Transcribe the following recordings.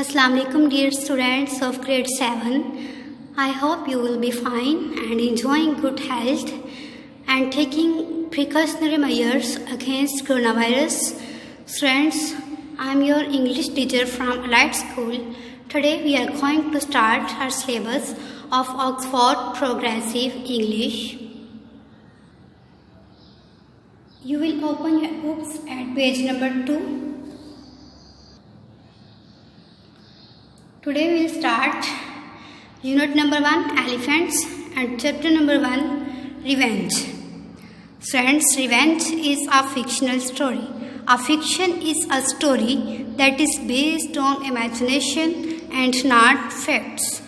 Assalamu alaikum dear students of grade 7. I hope you will be fine and enjoying good health and taking precautionary measures against coronavirus. Students, I am your English teacher from Allied School. Today we are going to start our syllabus of Oxford Progressive English. You will open your books at page number 2. Today we will start unit number 1 elephants and chapter number 1 revenge. Friends, revenge is a fictional story. A fiction is a story that is based on imagination and not facts.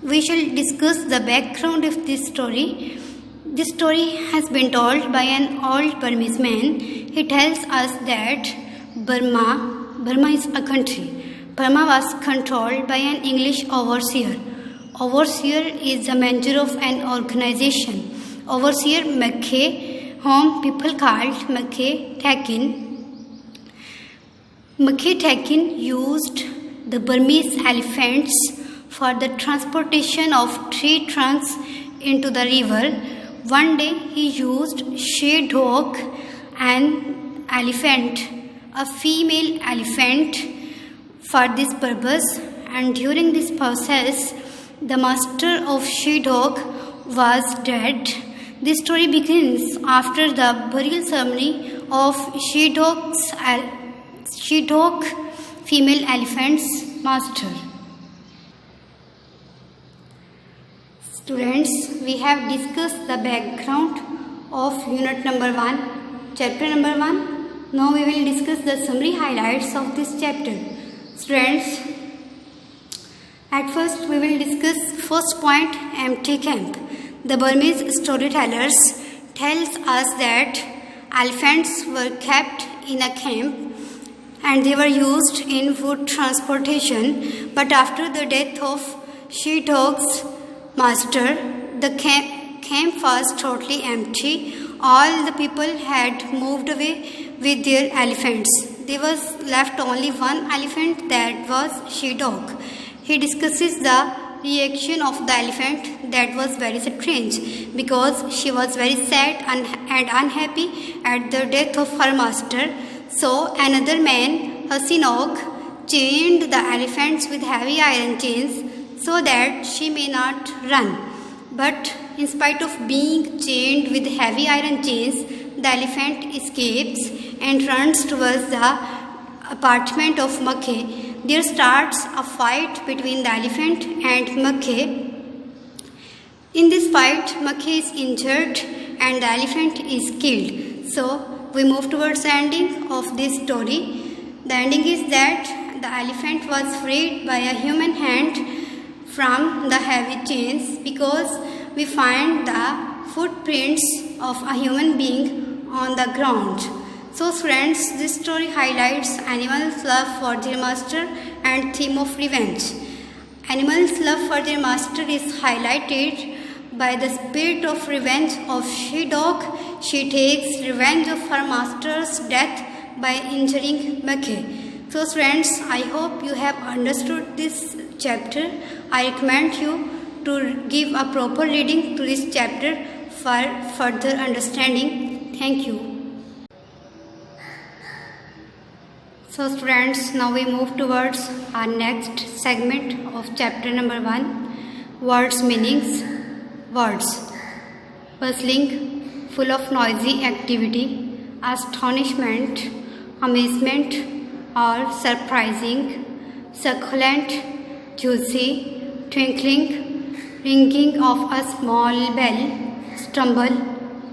We shall discuss the background of this story. This story has been told by an old Burmese man. He tells us that Burma is a country. Burma was controlled by an English overseer. Overseer is the manager of an organization. Overseer Mackay, whom people called Mackay Thakin. Mackay Thakin used the Burmese elephants for the transportation of tree trunks into the river. One day he used she-dog, an elephant, a female elephant, for this purpose, and during this process the master of she-dog was dead. This story begins after the burial ceremony of she-dog female elephant's master. Students, we have discussed the background of unit number 1, chapter number 1. Now we will discuss the summary highlights of this chapter. Students, at first we will discuss first point, empty camp. The Burmese storytellers tells us that elephants were kept in a camp and they were used in food transportation, but after the death of she-dog's master, the camp was totally empty. All the people had moved away with their elephants. There was left only one elephant, that was she-dog. He discusses the reaction of the elephant that was very strange because she was very sad and unhappy at the death of her master. So another man, Hasinog, chained the elephants with heavy iron chains so that she may not run. But in spite of being chained with heavy iron chains, the elephant escapes and runs towards the apartment of Mackay. There starts a fight between the elephant and Mackay. In this fight, Mackay is injured and the elephant is killed. So we move towards the ending of this story. The ending is that the elephant was freed by a human hand from the heavy chains because we find the footprints of a human being on the ground. So friends, this story highlights animals' love for their master and theme of revenge. Animals' love for their master is highlighted by the spirit of revenge of she-dog. She takes revenge of her master's death by injuring Mackay. So friends, I hope you have understood this chapter. I recommend you to give a proper reading to this chapter for further understanding. Thank you. So students, now we move towards our next segment of chapter number 1, words meanings. Words: puzzling, full of noisy activity, astonishment, amazement or surprising, succulent, juicy, twinkling, ringing of a small bell, stumble,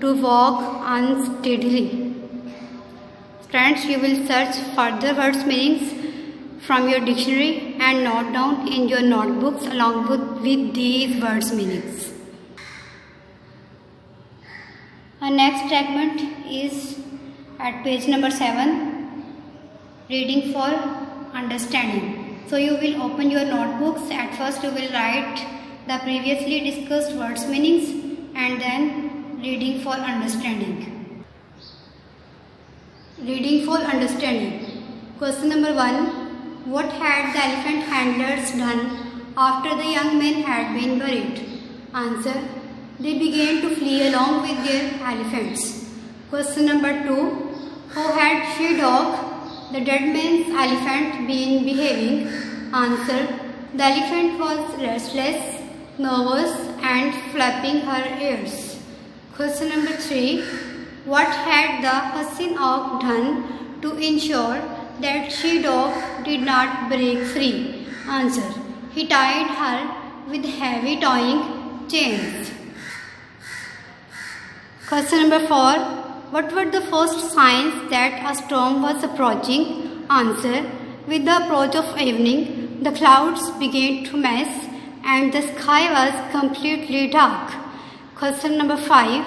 to walk unsteadily. Friends, you will search further words meanings from your dictionary and note down in your notebooks along with these words meanings. Our next segment is at page number 7, reading for understanding. So you will open your notebooks. At first you will write the previously discussed words meanings and then reading for understanding. Reading for understanding. Question number 1. What had the elephant handlers done after the young men had been buried? Answer. They began to flee along with their elephants. Question number 2. How had she-dog, the dead man's elephant, been behaving? Answer. The elephant was restless, nervous and flapping her ears. Question number 3. What had the Hassin Auk done to ensure that she-dog did not break free? Answer. He tied her with heavy towing chains. Question number 4. What were the first signs that a storm was approaching? Answer. With the approach of evening, the clouds began to mass and the sky was completely dark. Question number 5.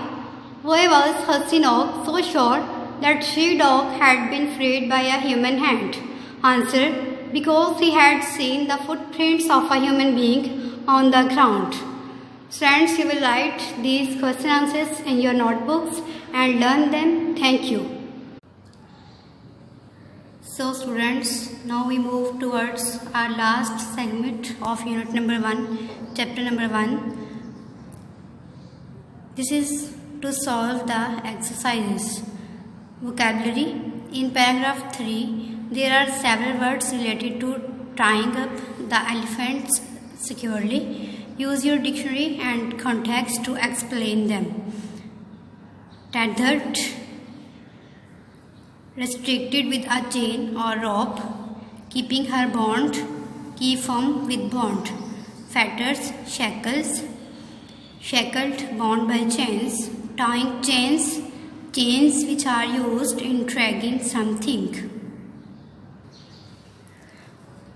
Why was Hassin Auk so sure that she-dog had been freed by a human hand? Answer. Because he had seen the footprints of a human being on the ground. Friends, you will write these question answers in your notebooks and learn them. Thank you. So students, now we move towards our last segment of unit number 1, chapter number 1. This is to solve the exercises. Vocabulary. In paragraph 3, there are several words related to tying up the elephants securely. Use your dictionary and context to explain them. Tethered, restricted with a chain or rope, keeping her bound, keep firm with bond. Fetters, shackles, shackled, bound by chains. Tying chains, chains which are used in dragging something.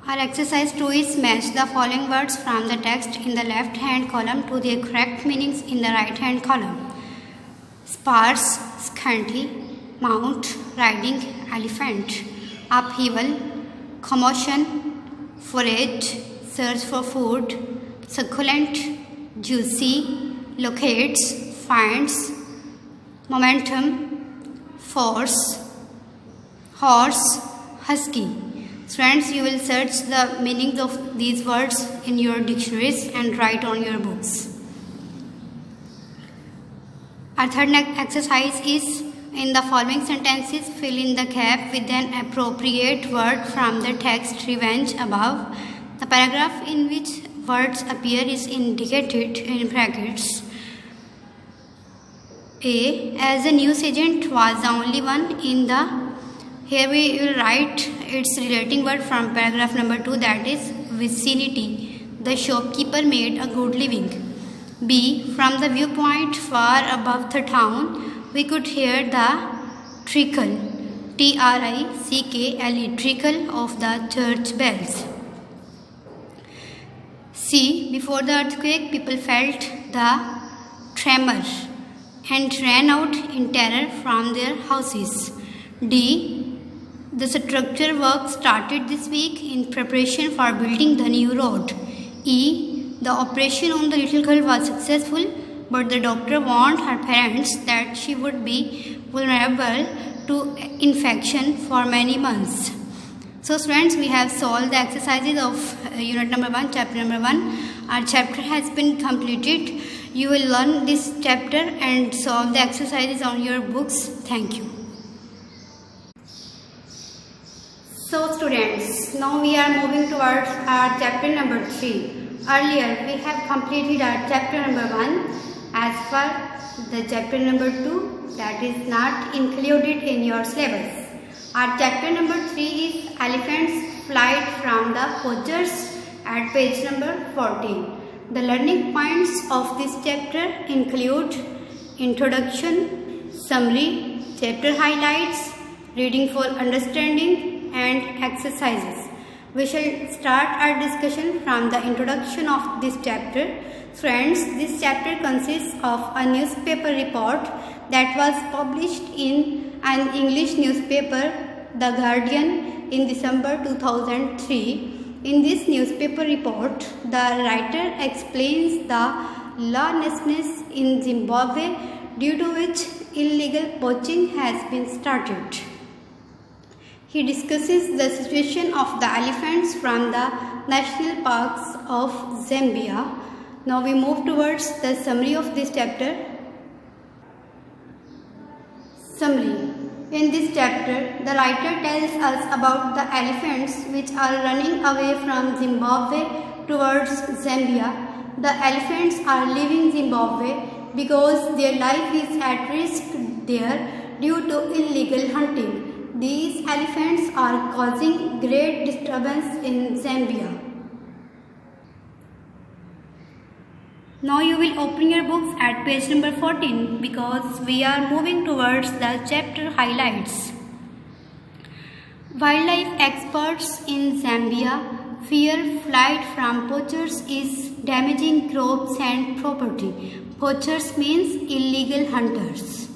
Our exercise 2 is match the following words from the text in the left hand column to their correct meanings in the right hand column. Sparse, scanty, mount, riding, elephant. Upheaval, commotion, forage, search for food, succulent, juicy, locates, finds, momentum, force, horse, husky. Friends, you will search the meanings of these words in your dictionaries and write on your books. Our third exercise is, in the following sentences, fill in the gap with an appropriate word from the text revenge above. The paragraph in which words appear is indicated in brackets. A. As a news agent was the only one in the. Here we will write its relating word from paragraph number 2, that is vicinity. The shopkeeper made a good living. B. From the viewpoint far above the town, we could hear the trickle, T-R-I-C-K-L-E, trickle of the church bells. C. Before the earthquake, people felt the tremor and ran out in terror from their houses. D. The structure work started this week in preparation for building the new road. E. The operation on the little girl was successful, but the doctor warned her parents that she would be vulnerable to infection for many months. So friends, we have solved the exercises of unit number 1, chapter number 1. Our chapter has been completed. You will learn this chapter and solve the exercises on your books. Thank you. So students, now we are moving towards our chapter number 3. Earlier we have completed our chapter number 1. As for the chapter number 2, that is not included in your syllabus. Our chapter number 3 is Elephant's Flight from the Poachers at page number 14. The learning points of this chapter include introduction, summary, chapter highlights, reading for understanding, and exercises. We shall start our discussion from the introduction of this chapter. Friends, this chapter consists of a newspaper report that was published in an English newspaper, The Guardian, in December 2003. In this newspaper report, the writer explains the lawlessness in Zimbabwe due to which illegal poaching has been started. He discusses the situation of the elephants from the national parks of Zambia. Now we move towards the summary of this chapter. Summary. In this chapter, the writer tells us about the elephants which are running away from Zimbabwe towards Zambia. The elephants are leaving Zimbabwe because their life is at risk there due to illegal hunting. These elephants are causing great disturbance in Zambia. Now you will open your books at page number 14 because we are moving towards the chapter highlights. Wildlife experts in Zambia fear flight from poachers is damaging crops and property. Poachers means illegal hunters.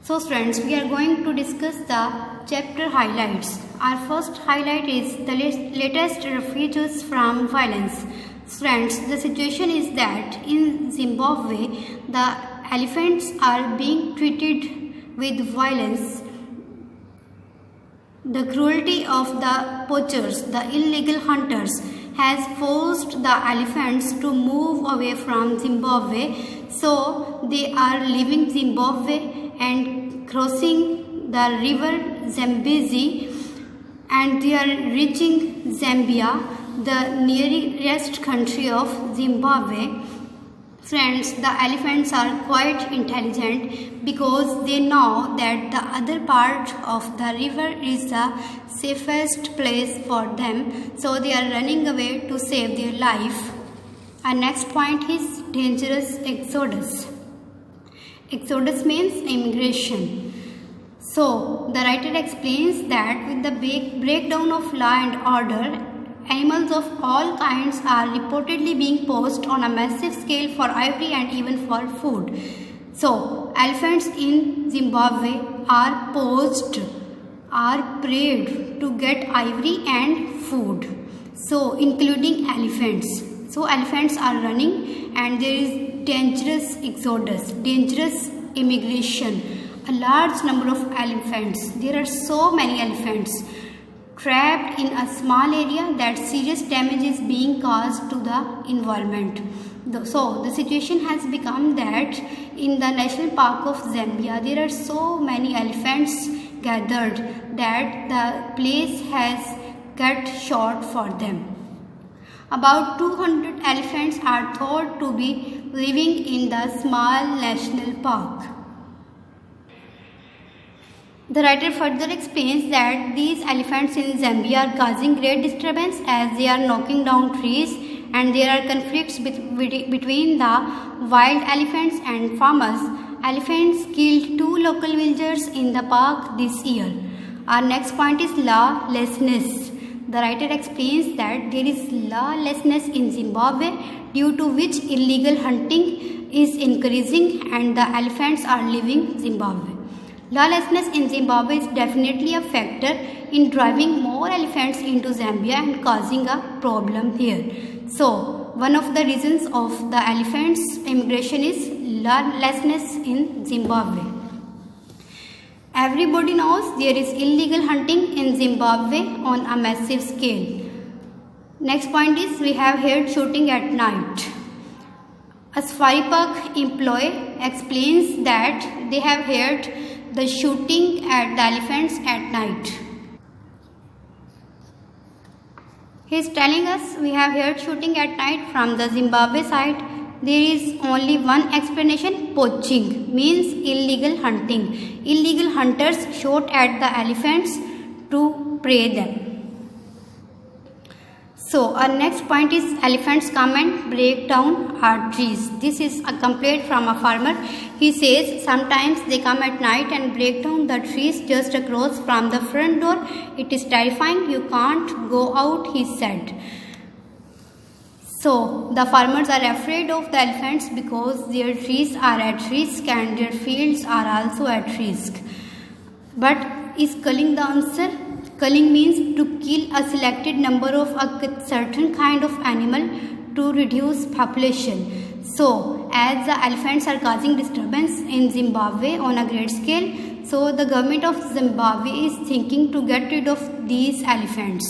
So friends, we are going to discuss the chapter highlights. Our first highlight is the latest refugees from violence. Friends, the situation is that in Zimbabwe, the elephants are being treated with violence. The cruelty of the poachers, the illegal hunters, has forced the elephants to move away from Zimbabwe. So they are leaving Zimbabwe and crossing the river Zambezi, and they are reaching Zambia, the nearest country of Zimbabwe. Friends, the elephants are quite intelligent because they know that the other part of the river is the safest place for them. So they are running away to save their life. Our next point is dangerous exodus. Exodus means immigration. So the writer explains that with the breakdown of law and order, animals of all kinds are reportedly being poached on a massive scale for ivory and even for food. So, elephants in Zimbabwe are poached, are preyed to get ivory and food. So, including elephants. So, elephants are running and there is dangerous exodus, dangerous immigration. A large number of elephants. There are so many elephants trapped in a small area that serious damage is being caused to the environment. So the situation has become that in the National Park of Zambia there are so many elephants gathered that the place has cut short for them. About 200 elephants are thought to be living in the small national park. The writer further explains that these elephants in Zambia are causing great disturbance as they are knocking down trees, and there are conflicts between the wild elephants and farmers. Elephants killed 2 local villagers in the park this year. Our next point is lawlessness. The writer explains that there is lawlessness in Zimbabwe due to which illegal hunting is increasing and the elephants are leaving Zimbabwe. Lawlessness in Zimbabwe is definitely a factor in driving more elephants into Zambia and causing a problem here. So, one of the reasons of the elephants' immigration is lawlessness in Zimbabwe. Everybody knows there is illegal hunting in Zimbabwe on a massive scale. Next point is we have heard shooting at night. A safari park employee explains that they have heard the shooting at the elephants at night. He is telling us we have heard shooting at night from the Zimbabwe side. There is only one explanation: poaching means illegal hunting. Illegal hunters shot at the elephants to prey them. So our next point is elephants come and break down our trees. This is a complaint from a farmer. He says sometimes they come at night and break down the trees just across from the front door. It is terrifying. You can't go out, he said. So the farmers are afraid of the elephants because their trees are at risk and their fields are also at risk. But is culling the answer? Culling means to kill a selected number of a certain kind of animal to reduce population. So, as the elephants are causing disturbance in Zimbabwe on a great scale, So the government of Zimbabwe is thinking to get rid of these elephants.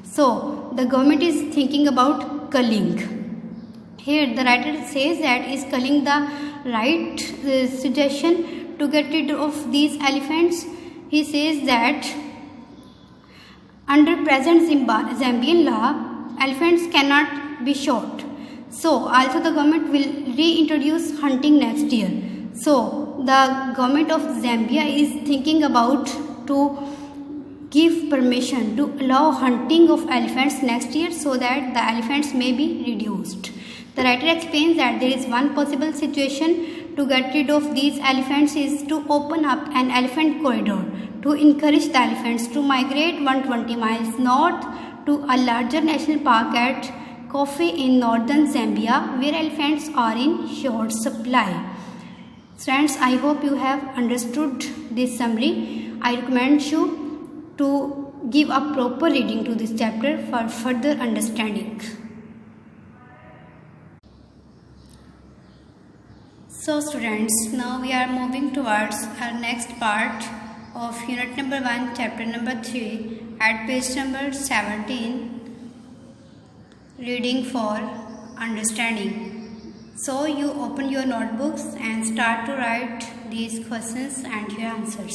So the government is thinking about culling. Here the writer says that is culling the right suggestion to get rid of these elephants. He says that under present Zambian law, elephants cannot be shot. So also the government will reintroduce hunting next year. So the government of Zambia is thinking about to give permission to allow hunting of elephants next year so that the elephants may be reduced. The writer explains that there is one possible situation to get rid of these elephants is to open up an elephant corridor to encourage the elephants to migrate 120 miles north to a larger national park at Kofi in northern Zambia, where elephants are in short supply. Friends, I hope you have understood this summary. I recommend you to give a proper reading to this chapter for further understanding. So students, now we are moving towards our next part of unit number 1, chapter number 3 at page number 17, reading for understanding. So you open your notebooks and start to write these questions and your answers.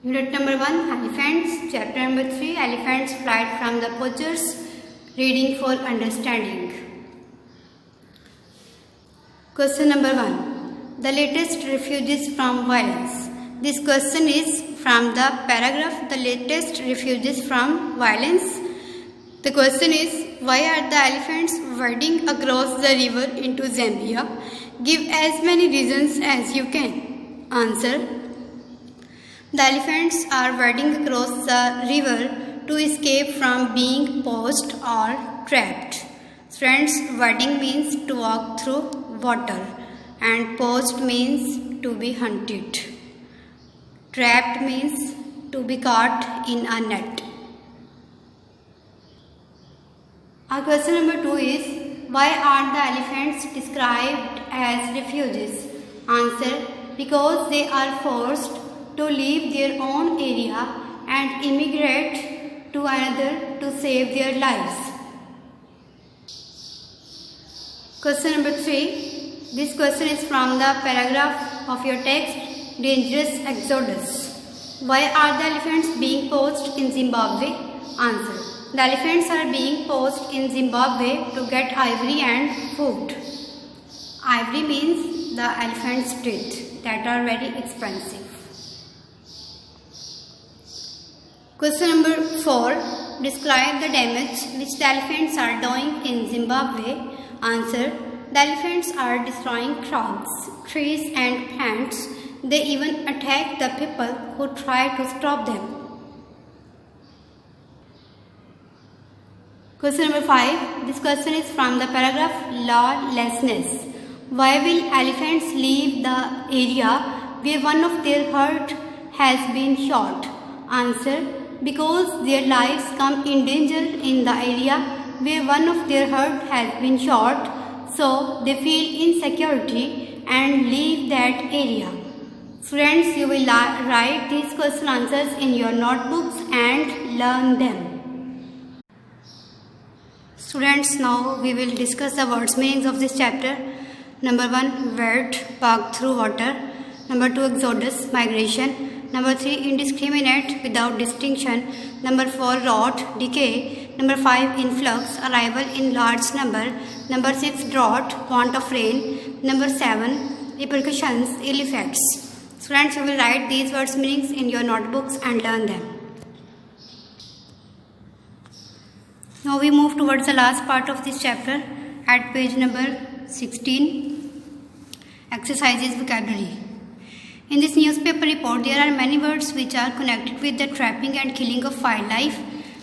Unit number 1, elephants. Chapter number 3, elephants flight from the poachers. Reading for understanding. Question number 1. The latest refugees from violence. This question is from the paragraph The Latest Refugees from Violence. The question is, why are the elephants wading across the river into Zambia? Give as many reasons as you can. Answer. The elephants are wading across the river to escape from being poached or trapped. Friends, wading means to walk through water and poached means to be hunted. Trapped means to be caught in a net. Our question number 2 is, why are the elephants described as refugees? Answer, because they are forced to leave their own area and immigrate to another to save their lives. Question number 3. This question is from the paragraph of your text, Dangerous Exodus. Why are the elephants being poached in Zimbabwe? Answer. The elephants are being poached in Zimbabwe to get ivory and food. Ivory means the elephant's teeth that are very expensive. Question number 4. Describe the damage which the elephants are doing in Zimbabwe. Answer. The elephants are destroying crops, trees and plants. They even attack the people who try to stop them. Question number 5. This question is from the paragraph Lawlessness. Why will elephants leave the area where one of their herd has been shot? Answer. Because their lives come in danger in the area where one of their herd has been shot. So they feel insecurity and leave that area. Friends, you will write these question answers in your notebooks and learn them. Students, now we will discuss the words meanings of this chapter. Number 1, word, walk through water. Number 2, exodus, migration. Number 3, indiscriminate, without distinction. Number 4, rot, decay. Number 5, influx, arrival in large number. Number 6, drought, want of rain. Number 7, repercussions, ill effects. Friends, you will write these words meanings in your notebooks and learn them. Now we move towards the last part of this chapter at page number 16. Exercises vocabulary. In this newspaper report, there are many words which are connected with the trapping and killing of wildlife.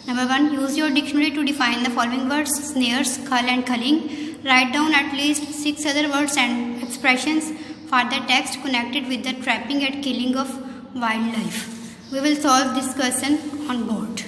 Number 1, use your dictionary to define the following words: snares, cull and culling. Write down at least 6 other words and expressions for the text connected with the trapping and killing of wildlife. We will solve this question on board.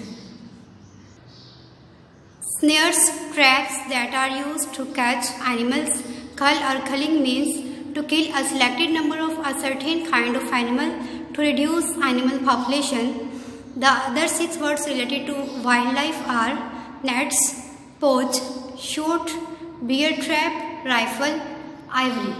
Snares, traps that are used to catch animals. Cull or culling means to kill a selected number of a certain kind of animal to reduce animal population. The other 6 words related to wildlife are nets, poach, shoot, bear trap, rifle, ivory.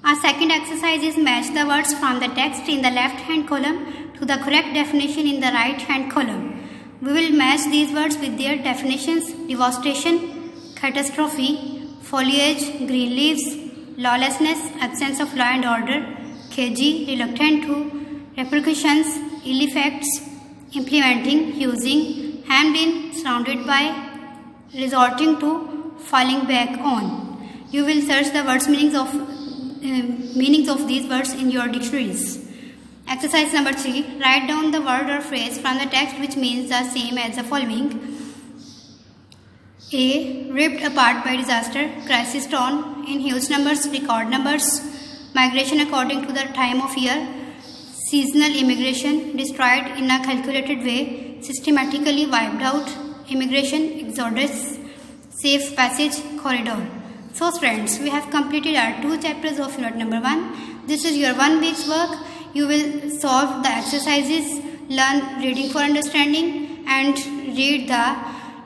Our second exercise is match the words from the text in the left hand column to the correct definition in the right hand column. We will match these words with their definitions: devastation, catastrophe, foliage, green leaves, lawlessness, absence of law and order, cagey, reluctant to, repercussions, ill effects, implementing, using, hemmed in, surrounded by, resorting to, falling back on. You will search the words meanings of these words in your dictionaries. Exercise number 3. Write down the word or phrase from the text which means the same as the following. A. Ripped apart by disaster, crisis torn in huge numbers, record numbers, migration according to the time of year, seasonal immigration, destroyed in a calculated way, systematically wiped out, immigration, exodus, safe passage, corridor. So friends, we have completed our 2 chapters of unit number 1. This is your 1 week's work. You will solve the exercises, learn reading for understanding and read the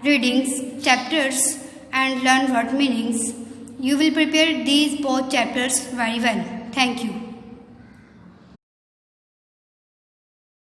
readings, chapters and learn word meanings. You will prepare these both chapters very well. Thank you.